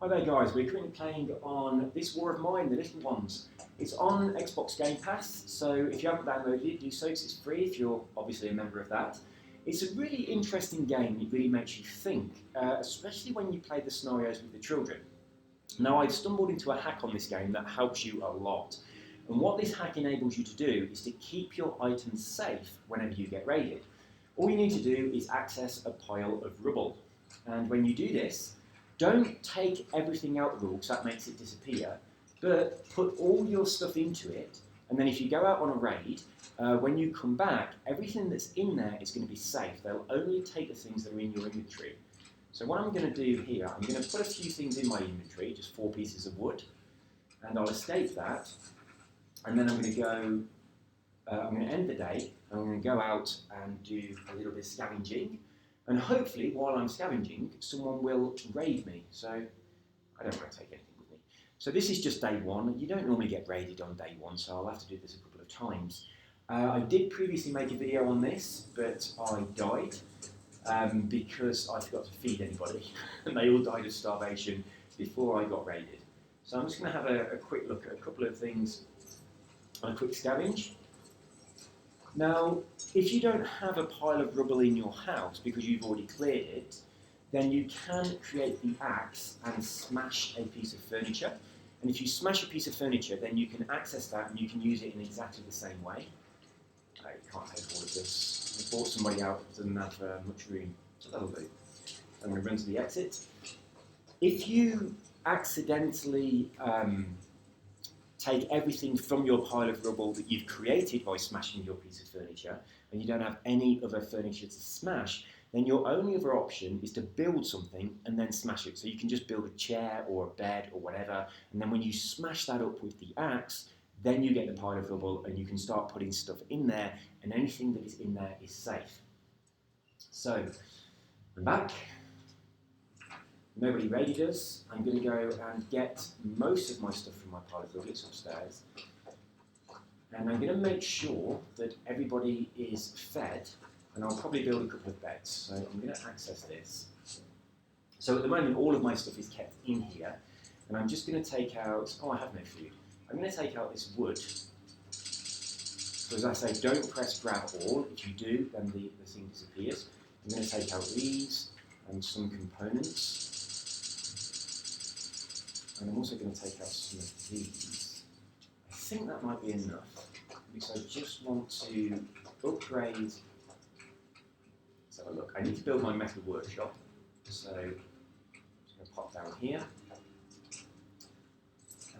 Hi there guys, we're currently playing on This War of Mine, The Little Ones. It's on Xbox Game Pass, so if you haven't downloaded it, do so because it's free if you're obviously a member of that. It's a really interesting game, it really makes you think, especially when you play the scenarios with the children. Now I've stumbled into a hack on this game that helps you a lot. And what this hack enables you to do is to keep your items safe whenever you get raided. All you need to do is access a pile of rubble. And when you do this, don't take everything out of the rubble because that makes it disappear, but put all your stuff into it, and then if you go out on a raid, when you come back, everything that's in there is going to be safe. They'll only take the things that are in your inventory. So what I'm going to do here, I'm going to put a few things in my inventory, just 4 pieces of wood, and I'll escape that, and then I'm going to go, I'm going to end the day, and I'm going to go out and do a little bit of scavenging. And hopefully, while I'm scavenging, someone will raid me. So I don't want to take anything with me. So this is just day one. You don't normally get raided on day one, so I'll have to do this a couple of times. I did previously make a video on this, but I died because I forgot to feed anybody, and they all died of starvation before I got raided. So I'm just going to have a quick look at a couple of things on a quick scavenge. Now, if you don't have a pile of rubble in your house because you've already cleared it, then you can create the axe and smash a piece of furniture. And if you smash a piece of furniture, then you can access that and you can use it in exactly the same way. I can't take all of this. I bought somebody out that doesn't have much room, so that'll do. I'm going to run to the exit. If you accidentally take everything from your pile of rubble that you've created by smashing your piece of furniture, and you don't have any other furniture to smash, then your only other option is to build something and then smash it. So you can just build a chair or a bed or whatever, and then when you smash that up with the axe, then you get the pile of rubble and you can start putting stuff in there, and anything that is in there is safe. So, I'm back. Nobody raided us. I'm going to go and get most of my stuff from my pile of rubble. It's upstairs. And I'm going to make sure that everybody is fed, and I'll probably build a couple of beds. So I'm going to access this. So at the moment, all of my stuff is kept in here, and I'm just going to take out, oh, I have no food. I'm going to take out this wood. So as I say, don't press grab all. If you do, then the thing disappears. I'm going to take out these and some components. And I'm also going to take out some of these. I think that might be enough, because I just want to upgrade. Let's have a look. I need to build my metal workshop, so I'm just going to pop down here.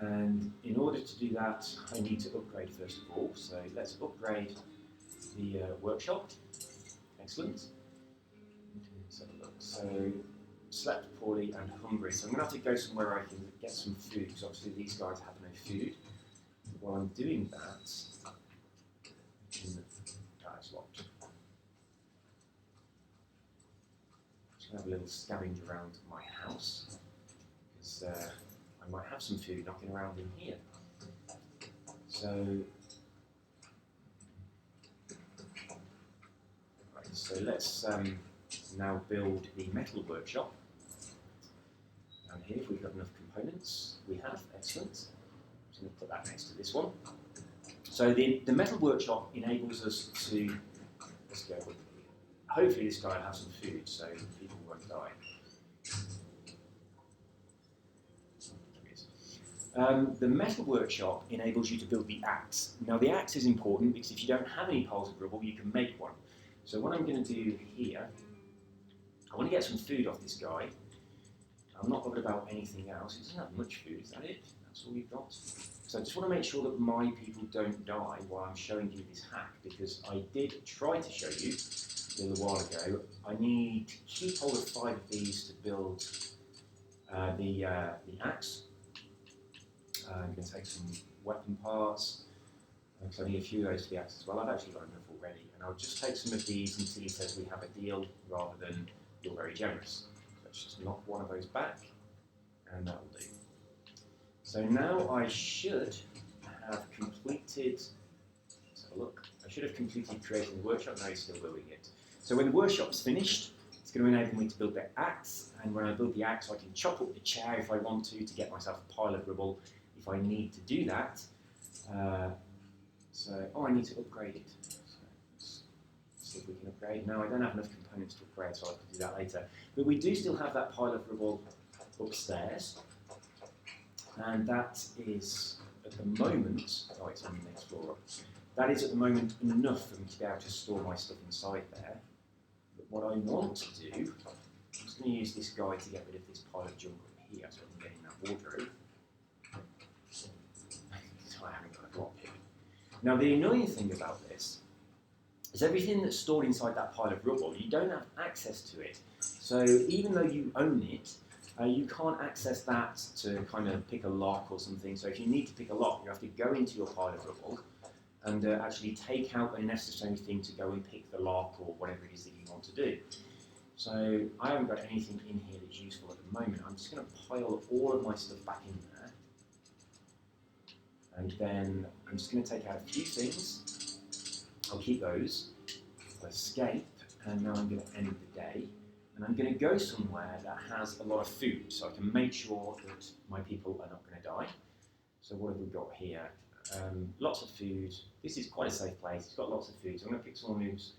And in order to do that, I need to upgrade first of all. So let's upgrade the workshop. Excellent. Let's have a look. So slept poorly and hungry, so I'm going to have to go somewhere I can get some food, because obviously these guys have no food. While I'm doing that, it's locked. Just going to have a little scavenge around my house, because I might have some food knocking around in here. So, right, so let's now build the metal workshop. Down here, if we've got enough components, we have, excellent. I'm just going to put that next to this one. So the metal workshop enables us to, let's go, hopefully this guy will have some food so people won't die. The metal workshop enables you to build the axe. Now the axe is important because if you don't have any piles of rubble, you can make one. So what I'm going to do here, I want to get some food off this guy. I'm not bothered about anything else. He doesn't have much food, is that it? That's all you've got? So I just want to make sure that my people don't die while I'm showing you this hack, because I did try to show you a little while ago. I need to keep hold of 5 of these to build the axe. I'm going to take some weapon parts, because I need a few of those for the axe as well. I've actually got enough already, and I'll just take some of these until he says we have a deal, rather than you're very generous. Let's just knock one of those back, and that will do. So now I should have completed, let's have a look, I should have completed creating the workshop. Now he's still building it. So when the workshop's finished, It's going to enable me to build the axe, and when I build the axe I can chop up the chair if I want to get myself a pile of rubble if I need to do that. Oh, I need to upgrade it. So, let's see if we can upgrade. No, I don't have enough components to upgrade, so I'll have to do that later. But we do still have that pile of rubble upstairs, and that is at the moment, oh, it's on the next floor. That is at the moment enough for me to be able to store my stuff inside there. But what I want to do, I'm just going to use this guy to get rid of this pile of junk up here so I can get in that wardrobe. So I haven't got a drop here. Now the annoying thing about this is everything that's stored inside that pile of rubble, you don't have access to it. So even though you own it, you can't access that to kind of pick a lock or something. So if you need to pick a lock, you have to go into your pile of rubble and actually take out the necessary thing to go and pick the lock or whatever it is that you want to do. So I haven't got anything in here that's useful at the moment. I'm just going to pile all of my stuff back in there. And then I'm just going to take out a few things. I'll keep those. I'll escape, and now I'm going to end the day. And I'm going to go somewhere that has a lot of food, so I can make sure that my people are not going to die. So what have we got here? Lots of food. This is quite a safe place. It's got lots of food. So I'm going to pick someone who's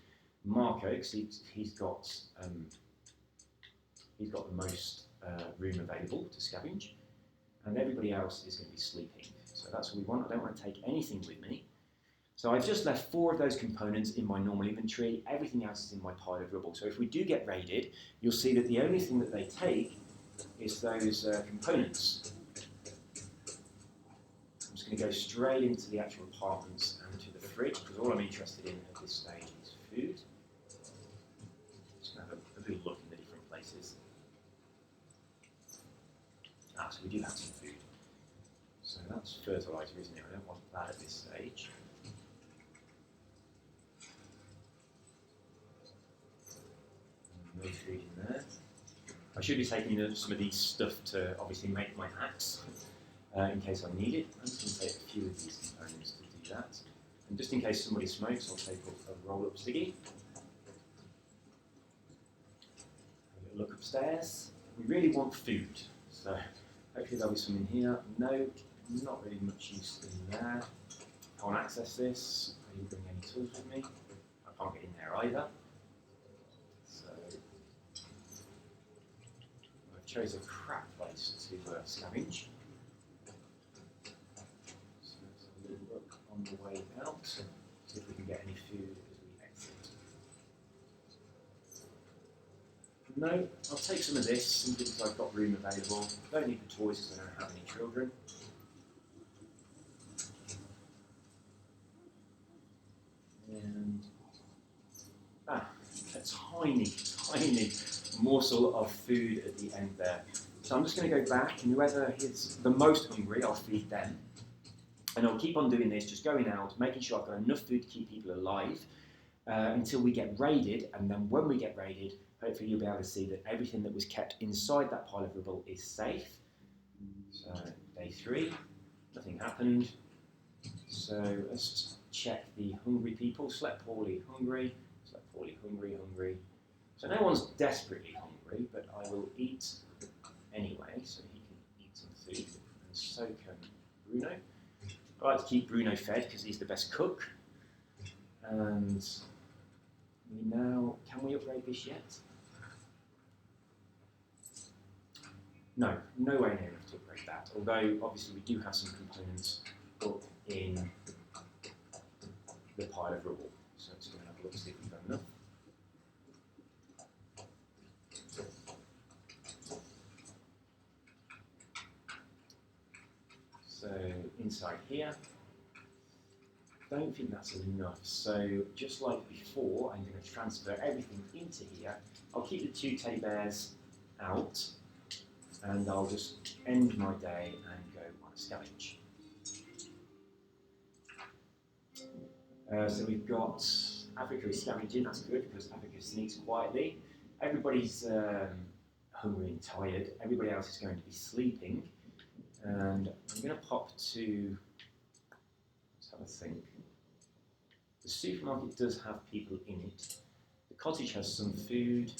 Marco, because he's got the most room available to scavenge, and everybody else is going to be sleeping. So that's what we want. I don't want to take anything with me. So I've just left 4 of those components in my normal inventory. Everything else is in my pile of rubble. So if we do get raided, you'll see that the only thing that they take is those components. I'm just going to go straight into the actual apartments and to the fridge, because all I'm interested in at this stage is food. Just going to have a good look in the different places. So we do have some food. So that's fertilizer, isn't it? I don't want that at this stage. No food in there. I should be taking some of these stuff to obviously make my axe in case I need it. I'm just going to take a few of these components to do that. And just in case somebody smokes, I'll take a roll-up ciggy. Look upstairs. We really want food, so hopefully there'll be some in here. No, not really much use in there. Can't access this. I didn't bring any tools with me. I can't get in there either. So I've chose a crap place to scavenge. So let's have a little look on the way out. See if we can get any food as we exit. No, I'll take some of this simply because I've got room available. Don't need the toys because I don't have any children. And a tiny morsel of food at the end there. So I'm just going to go back, and whoever is the most hungry, I'll feed them. And I'll keep on doing this, just going out, making sure I've got enough food to keep people alive until we get raided. And then when we get raided, hopefully you'll be able to see that everything that was kept inside that pile of rubble is safe. So day 3, nothing happened. So let's just check the hungry people. Slept poorly, hungry. Slept poorly, hungry, hungry. So no one's desperately hungry, but I will eat anyway, so he can eat some food. And so can Bruno. I like to keep Bruno fed because he's the best cook. And we now, can we upgrade this yet? No, nowhere near enough to upgrade that. Although obviously we do have some components up in the pile of rubble. So let's go and have a look, see if we've done enough. So inside here, don't think that's enough. So just like before, I'm going to transfer everything into here. I'll keep the 2 teddy bears out, and I'll just end my day and go on a scavenge. So we've got Africa is scavenging, that's good because Africa sneaks quietly. Everybody's hungry and tired. Everybody else is going to be sleeping. And I'm going to pop to, let's have a think. The supermarket does have people in it. The cottage has some food.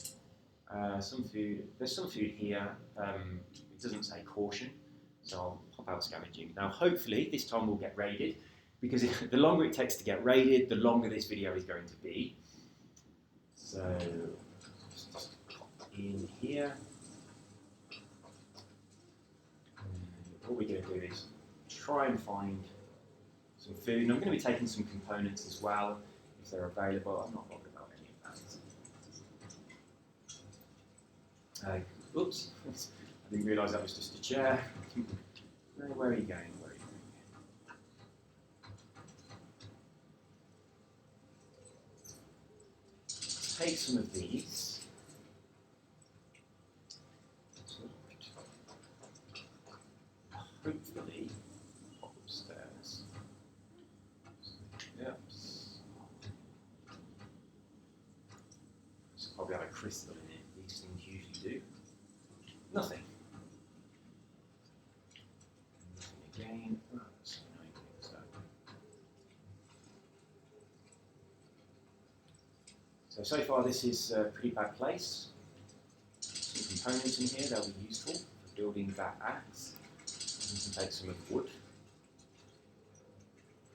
Some food. There's some food here. It doesn't say caution, so I'll pop out scavenging. Now, hopefully, this time we'll get raided, because the longer it takes to get raided, the longer this video is going to be. So, just pop in here. And what we're going to do is try and find some food. And I'm going to be taking some components as well, if they're available. I'm not bothered about any of that. Oops, I didn't realise that was just a chair. No, where are you going? Where are you going? Take some of these. Hopefully, pop upstairs. Yep. It's probably have a crystal in it. These things usually do. Nothing. Nothing again. Oh, that's so annoying. So far this is a pretty bad place. Some components in here that will be useful for building that axe. You can take some of the wood.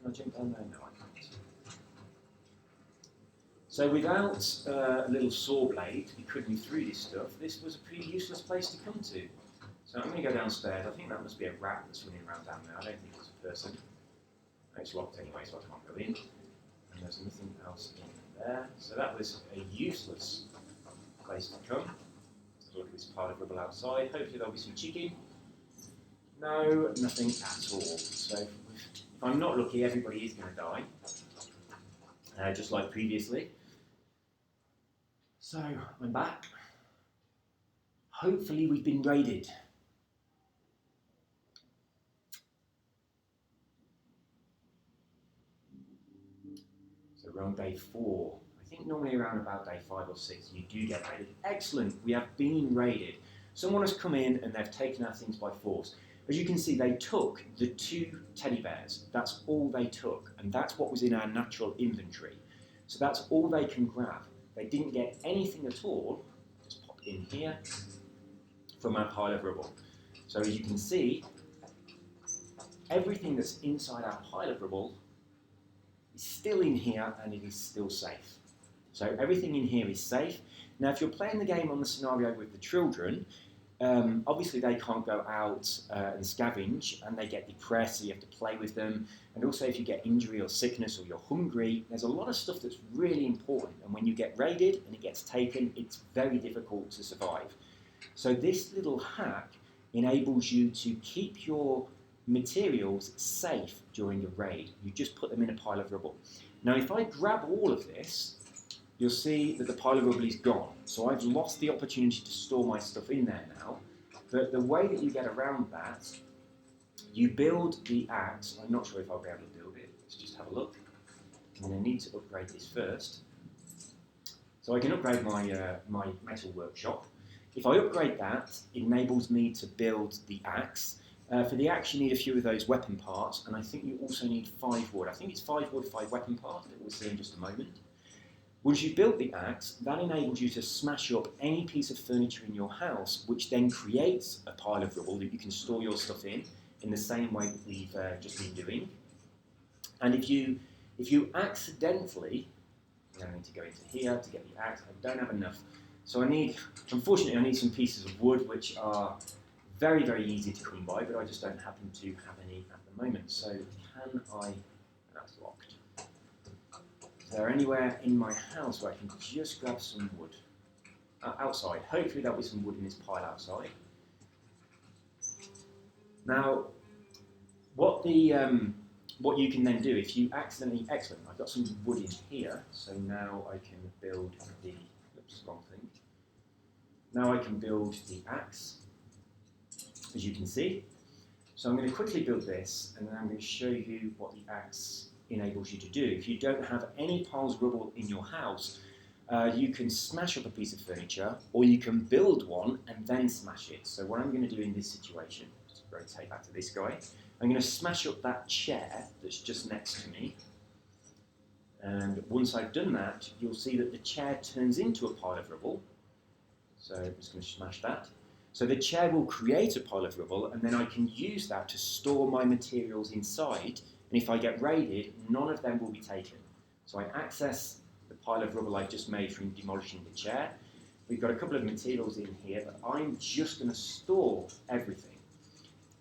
Can I jump down there? No, I can't. So without a little saw blade to be cutting through this stuff, this was a pretty useless place to come to. So I'm going to go downstairs. I think that must be a rat that's running around down there. I don't think it's a person. It's locked anyway, so I can't go in. And there's nothing else in there. So that was a useless place to come. Let's look at this pile of rubble outside. Hopefully there'll be some chicken. No, nothing at all. So if I'm not lucky, everybody is going to die, just like previously. So I'm back. Hopefully we've been raided. So we're on day 4. I think normally around about day 5 or 6 you do get raided. Excellent, we have been raided. Someone has come in and they've taken our things by force. As you can see, they took the 2 teddy bears. That's all they took, and that's what was in our natural inventory. So that's all they can grab. They didn't get anything at all. Just pop in here from our pile of rubble. So as you can see, everything that's inside our pile of rubble is still in here, and it is still safe. So everything in here is safe. Now, if you're playing the game on the scenario with the children, obviously they can't go out and scavenge, and they get depressed, so you have to play with them. And also if you get injury or sickness or you're hungry, there's a lot of stuff that's really important, and when you get raided and it gets taken, it's very difficult to survive. So this little hack enables you to keep your materials safe during a raid. You just put them in a pile of rubble. Now if I grab all of this, you'll see that the pile of rubble is gone. So I've lost the opportunity to store my stuff in there now. But the way that you get around that, you build the axe. I'm not sure if I'll be able to build it. Let's just have a look. I'm going to need to upgrade this first. So I can upgrade my, my metal workshop. If I upgrade that, it enables me to build the axe. For the axe, you need a few of those weapon parts, and I think you also need 5 wood. I think it's 5 wood, 5 weapon parts that we'll see in just a moment. Once you've built the axe, that enables you to smash up any piece of furniture in your house, which then creates a pile of rubble that you can store your stuff in the same way that we've just been doing. And if you accidentally, I need to go into here to get the axe, I don't have enough. So unfortunately I need some pieces of wood, which are very, very easy to come by, but I just don't happen to have any at the moment. So can I, that's locked. Is there anywhere in my house where I can just grab some wood? Outside. Hopefully there'll be some wood in this pile outside. Now, what you can then do if you accidentally, excellent, I've got some wood in here, so now I can build the, oops, wrong thing. Now I can build the axe, as you can see. So I'm going to quickly build this, and then I'm going to show you what the axe enables you to do. If you don't have any piles of rubble in your house, you can smash up a piece of furniture, or you can build one and then smash it. So what I'm going to do in this situation, just rotate back to this guy, I'm going to smash up that chair that's just next to me. And once I've done that, you'll see that the chair turns into a pile of rubble. So I'm just going to smash that. So the chair will create a pile of rubble, and then I can use that to store my materials inside, and if I get raided, none of them will be taken. So I access the pile of rubble I've just made from demolishing the chair. We've got a couple of materials in here, but I'm just going to store everything.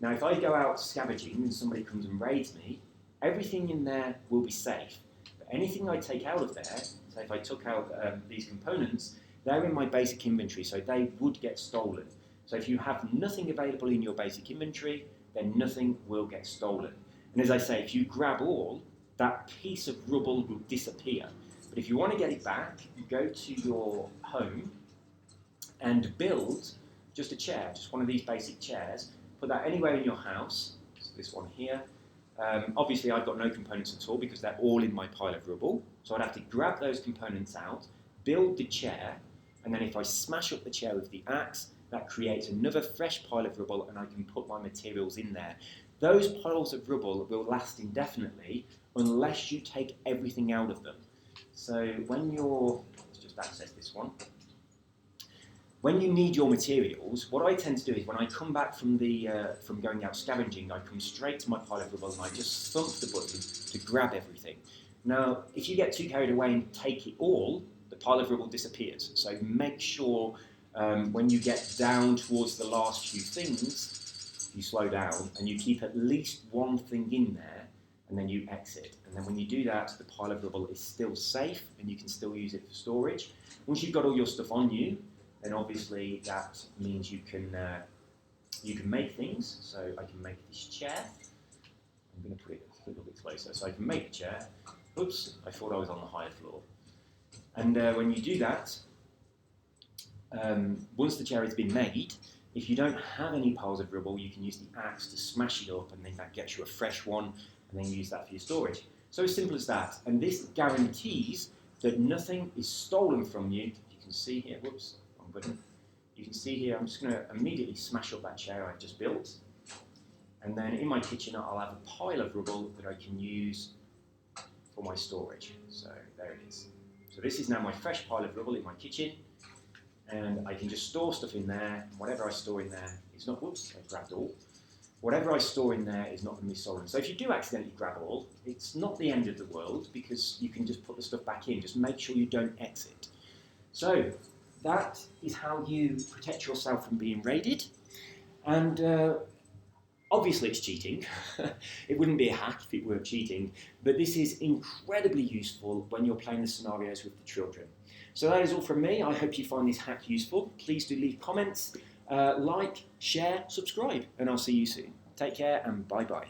Now, if I go out scavenging and somebody comes and raids me, everything in there will be safe. But anything I take out of there, so if I took out these components, they're in my basic inventory, so they would get stolen. So if you have nothing available in your basic inventory, then nothing will get stolen. And as I say, if you grab all, that piece of rubble will disappear. But if you want to get it back, you go to your home and build just a chair, just one of these basic chairs. Put that anywhere in your house. So this one here. Obviously, I've got no components at all because they're all in my pile of rubble. So I'd have to grab those components out, build the chair, and then if I smash up the chair with the axe, that creates another fresh pile of rubble, and I can put my materials in there. Those piles of rubble will last indefinitely unless you take everything out of them. So when let's just access this one. When you need your materials, what I tend to do is when I come back from going out scavenging, I come straight to my pile of rubble and I just thump the button to grab everything. Now, if you get too carried away and take it all, the pile of rubble disappears. So make sure when you get down towards the last few things, you slow down and you keep at least one thing in there and then you exit. And then when you do that, the pile of rubble is still safe and you can still use it for storage. Once you've got all your stuff on you, then obviously that means you can make things. So I can make this chair. I'm going to put it a little bit closer. So I can make a chair. Oops, I thought I was on the higher floor. And when you do that, once the chair has been made, if you don't have any piles of rubble, you can use the axe to smash it up, and then that gets you a fresh one, and then use that for your storage. So as simple as that. And this guarantees that nothing is stolen from you. You can see here, whoops, wrong button. You can see here, I'm just going to immediately smash up that chair I just built. And then in my kitchen, I'll have a pile of rubble that I can use for my storage. So there it is. So this is now my fresh pile of rubble in my kitchen. And I can just store stuff in there. Whatever I store in there is not, whoops, I grabbed all. Whatever I store in there is not going to be stolen. So if you do accidentally grab all, it's not the end of the world because you can just put the stuff back in. Just make sure you don't exit. So that is how you protect yourself from being raided. And obviously it's cheating. It wouldn't be a hack if it were cheating. But this is incredibly useful when you're playing the scenarios with the children. So that is all from me. I hope you find this hack useful. Please do leave comments, like, share, subscribe, and I'll see you soon. Take care and bye-bye.